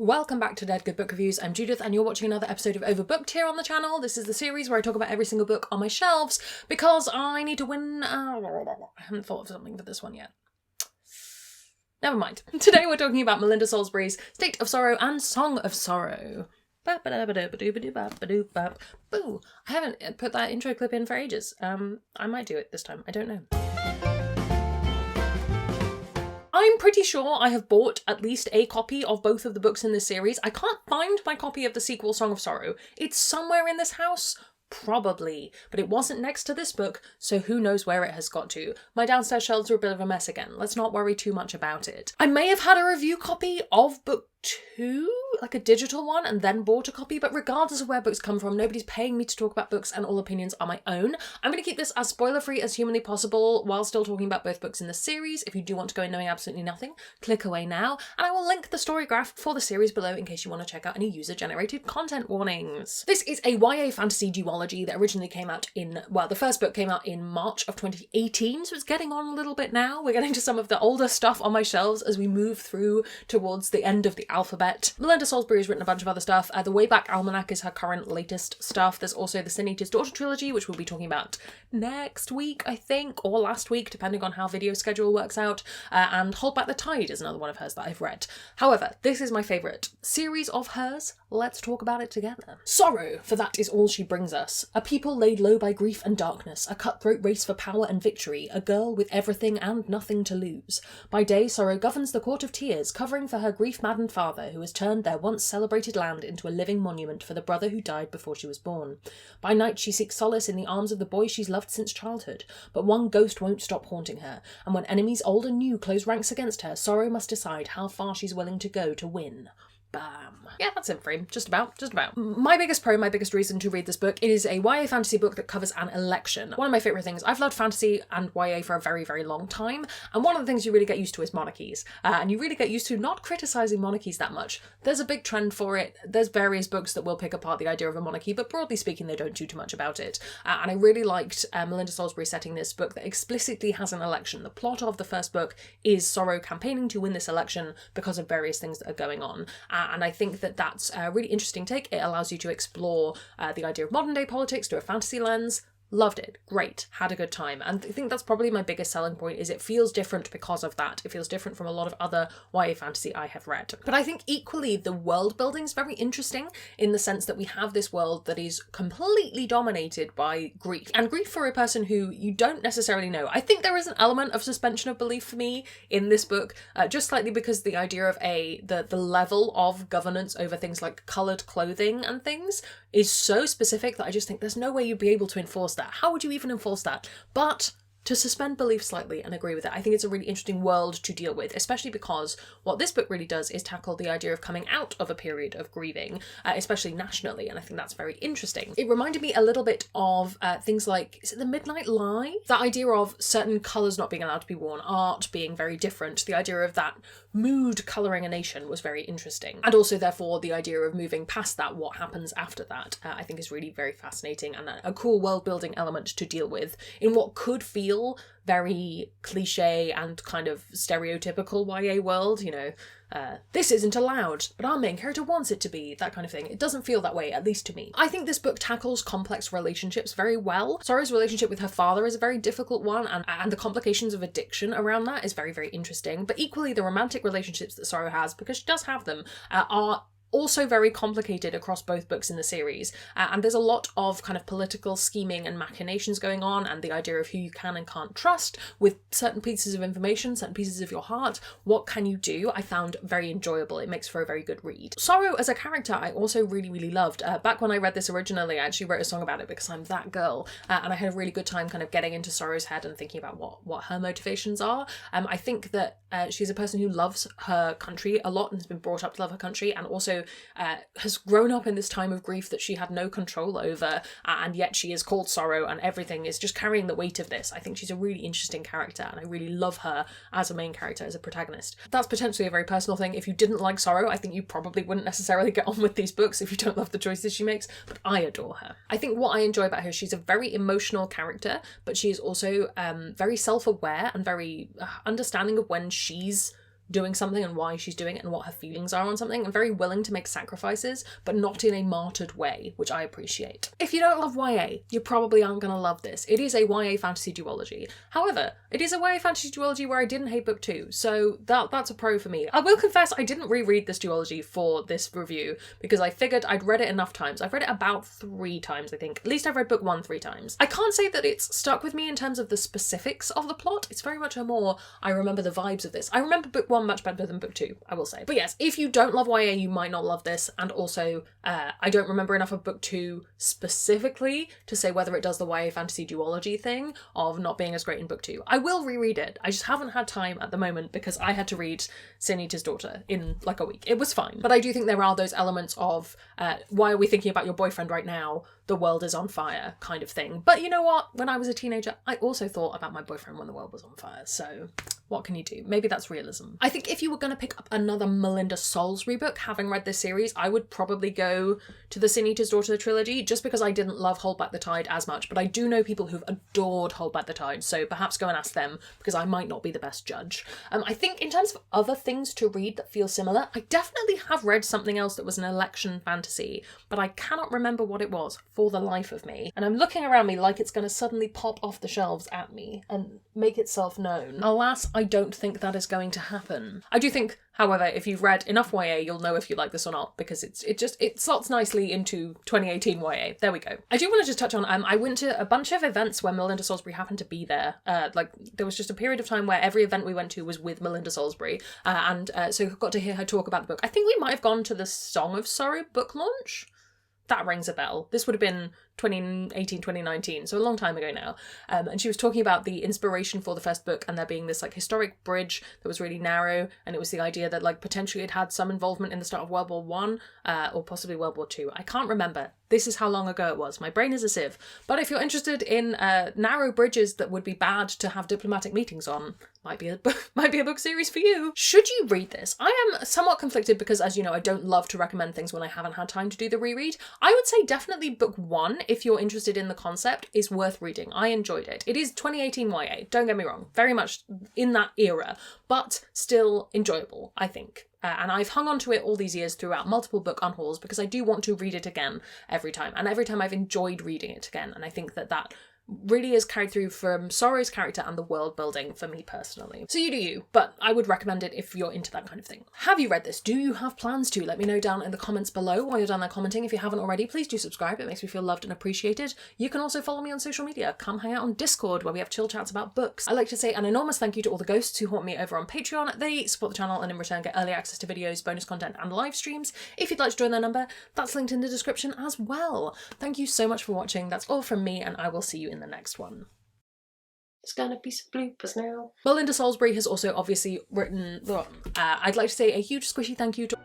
Welcome back to Dead Good Book Reviews. I'm Judith and you're watching another episode of Overbooked here on the channel. This is the series where I talk about every single book on my shelves because I need to win... I haven't thought of something for this one yet. Never mind. Today we're talking about Melinda Salisbury's State of Sorrow and Song of Sorrow. Boo! I haven't put that intro clip in for ages. I might do it this time. I don't know. I'm pretty sure I have bought at least a copy of both of the books in this series. I can't find my copy of the sequel, Song of Sorrow. It's somewhere in this house. Probably, but it wasn't next to this book, so who knows where it has got to. My downstairs shelves are a bit of a mess again. Let's not worry too much about it. I may have had a review copy of book 2, like a digital one, and then bought a copy, but regardless of where books come from, nobody's paying me to talk about books and all opinions are my own. I'm going to keep this as spoiler-free as humanly possible while still talking about both books in the series. If you do want to go in knowing absolutely nothing, click away now, and I will link the story graph for the series below in case you want to check out any user-generated content warnings. This is a YA fantasy duology that originally came out in, well, the first book came out in March of 2018, so it's getting on a little bit now. We're getting to some of the older stuff on my shelves as we move through towards the end of the alphabet. Melinda Salisbury has written a bunch of other stuff. The Wayback Almanac is her current latest stuff. There's also the Sin Eater's Daughter trilogy, which we'll be talking about next week, I think, or last week, depending on how video schedule works out. And Hold Back the Tide is another one of hers that I've read. However, this is my favourite series of hers. Let's talk about it together. Sorrow, for that is all she brings us. A people laid low by grief and darkness, a cutthroat race for power and victory, a girl with everything and nothing to lose. By day, Sorrow governs the Court of Tears, covering for her grief-maddened father, who has turned their once celebrated land into a living monument for the brother who died before she was born. By night, she seeks solace in the arms of the boy she's loved since childhood, but one ghost won't stop haunting her, and when enemies old and new close ranks against her, Sorrow must decide how far she's willing to go to win. Bam. Yeah, that's it for him. Just about. My biggest reason to read this book, it is a YA fantasy book that covers an election. One of my favourite things, I've loved fantasy and YA for a very, very long time, and one of the things you really get used to is monarchies. And you really get used to not criticising monarchies that much. There's a big trend for it. There's various books that will pick apart the idea of a monarchy, but broadly speaking, they don't do too much about it. And I really liked Melinda Salisbury setting this book that explicitly has an election. The plot of the first book is Sorrow campaigning to win this election because of various things that are going on. And I think that that's a really interesting take. It allows you to explore the idea of modern day politics through a fantasy lens. Loved it. Great. Had a good time. And I think that's probably my biggest selling point, is it feels different because of that. It feels different from a lot of other YA fantasy I have read. But I think equally the world building is very interesting in the sense that we have this world that is completely dominated by grief. And grief for a person who you don't necessarily know. I think there is an element of suspension of belief for me in this book, just slightly because the idea of the level of governance over things like coloured clothing and things is so specific that I just think there's no way you'd be able to enforce that. How would you even enforce that? But to suspend belief slightly and agree with it, I think it's a really interesting world to deal with, especially because what this book really does is tackle the idea of coming out of a period of grieving, especially nationally, and I think that's very interesting. It reminded me a little bit of things like, is it The Midnight Lie? That idea of certain colours not being allowed to be worn, art being very different, the idea of that mood colouring a nation was very interesting. And also, therefore, the idea of moving past that, what happens after that, I think is really very fascinating and a cool world-building element to deal with in what could feel very cliche and kind of stereotypical YA world, you know, this isn't allowed, but our main character wants it to be, that kind of thing. It doesn't feel that way, at least to me. I think this book tackles complex relationships very well. Sorrow's relationship with her father is a very difficult one, and the complications of addiction around that is very, very interesting. But equally, the romantic relationships that Sorrow has, because she does have them, are also very complicated across both books in the series, and there's a lot of kind of political scheming and machinations going on, and the idea of who you can and can't trust with certain pieces of information, certain pieces of your heart. What can you do? I found very enjoyable. It makes for a very good read. Sorrow as a character I also really, really loved. Back when I read this originally, I actually wrote a song about it because I'm that girl, and I had a really good time kind of getting into Sorrow's head and thinking about what her motivations are. I think that she's a person who loves her country a lot and has been brought up to love her country, and also has grown up in this time of grief that she had no control over, and yet she is called Sorrow and everything is just carrying the weight of this. I think she's a really interesting character and I really love her as a main character, as a protagonist. That's potentially a very personal thing. If you didn't like Sorrow, I think you probably wouldn't necessarily get on with these books if you don't love the choices she makes, but I adore her. I think what I enjoy about her, she's a very emotional character, but she is also very self-aware and very understanding of when she's doing something and why she's doing it and what her feelings are on something, and very willing to make sacrifices, but not in a martyred way, which I appreciate. If you don't love YA, you probably aren't going to love this. It is a YA fantasy duology. However, it is a YA fantasy duology where I didn't hate book 2, so that's a pro for me. I will confess I didn't reread this duology for this review because I figured I'd read it enough times. I've read it about 3 times, I think. At least I've read book 1 3 times. I can't say that it's stuck with me in terms of the specifics of the plot. It's very much a more, I remember the vibes of this. I remember book 1 much better than book 2, I will say. But yes, if you don't love YA, you might not love this, and also I don't remember enough of book 2 specifically to say whether it does the YA fantasy duology thing of not being as great in book 2. I will reread it. I just haven't had time at the moment because I had to read Sin Eater's Daughter in like a week. It was fine. But I do think there are those elements of why are we thinking about your boyfriend right now? The world is on fire kind of thing. But you know what? When I was a teenager, I also thought about my boyfriend when the world was on fire. So what can you do? Maybe that's realism. I think if you were going to pick up another Melinda Salisbury book, having read this series, I would probably go to the Sin Eater's Daughter trilogy, just because I didn't love Hold Back the Tide as much. But I do know people who've adored Hold Back the Tide, so perhaps go and ask them, because I might not be the best judge. I think in terms of other things to read that feel similar, I definitely have read something else that was an election fantasy, but I cannot remember what it was for the life of me. And I'm looking around me like it's going to suddenly pop off the shelves at me and make itself known. Alas, I don't think that is going to happen. I do think, however, if you've read enough YA, you'll know if you like this or not, because it slots nicely into 2018 YA. There we go. I do want to just touch on, I went to a bunch of events where Melinda Salisbury happened to be there. There was just a period of time where every event we went to was with Melinda Salisbury, so got to hear her talk about the book. I think we might have gone to the Song of Sorrow book launch. That rings a bell. This would have been 2018, 2019, so a long time ago now. And she was talking about the inspiration for the first book and there being this like historic bridge that was really narrow, and it was the idea that like potentially it had some involvement in the start of World War One, or possibly World War Two. I can't remember. This is how long ago it was. My brain is a sieve. But if you're interested in narrow bridges that would be bad to have diplomatic meetings on, might be a book series for you. Should you read this? I am somewhat conflicted because, as you know, I don't love to recommend things when I haven't had time to do the reread. I would say definitely book 1, if you're interested in the concept, is worth reading. I enjoyed it. It is 2018 YA, don't get me wrong. Very much in that era, but still enjoyable, I think. And I've hung on to it all these years throughout multiple book unhauls because I do want to read it again every time. And every time I've enjoyed reading it again. And I think that really is carried through from Sorrow's character and the world building for me personally. So you do you, but I would recommend it if you're into that kind of thing. Have you read this? Do you have plans to? Let me know down in the comments below while you're down there commenting. If you haven't already, please do subscribe. It makes me feel loved and appreciated. You can also follow me on social media. Come hang out on Discord where we have chill chats about books. I'd like to say an enormous thank you to all the ghosts who haunt me over on Patreon. They support the channel and in return get early access to videos, bonus content and live streams. If you'd like to join their number, that's linked in the description as well. Thank you so much for watching. That's all from me, and I will see you in the next one. There's gonna be some bloopers now. Melinda Salisbury has also obviously written, I'd like to say a huge squishy thank you to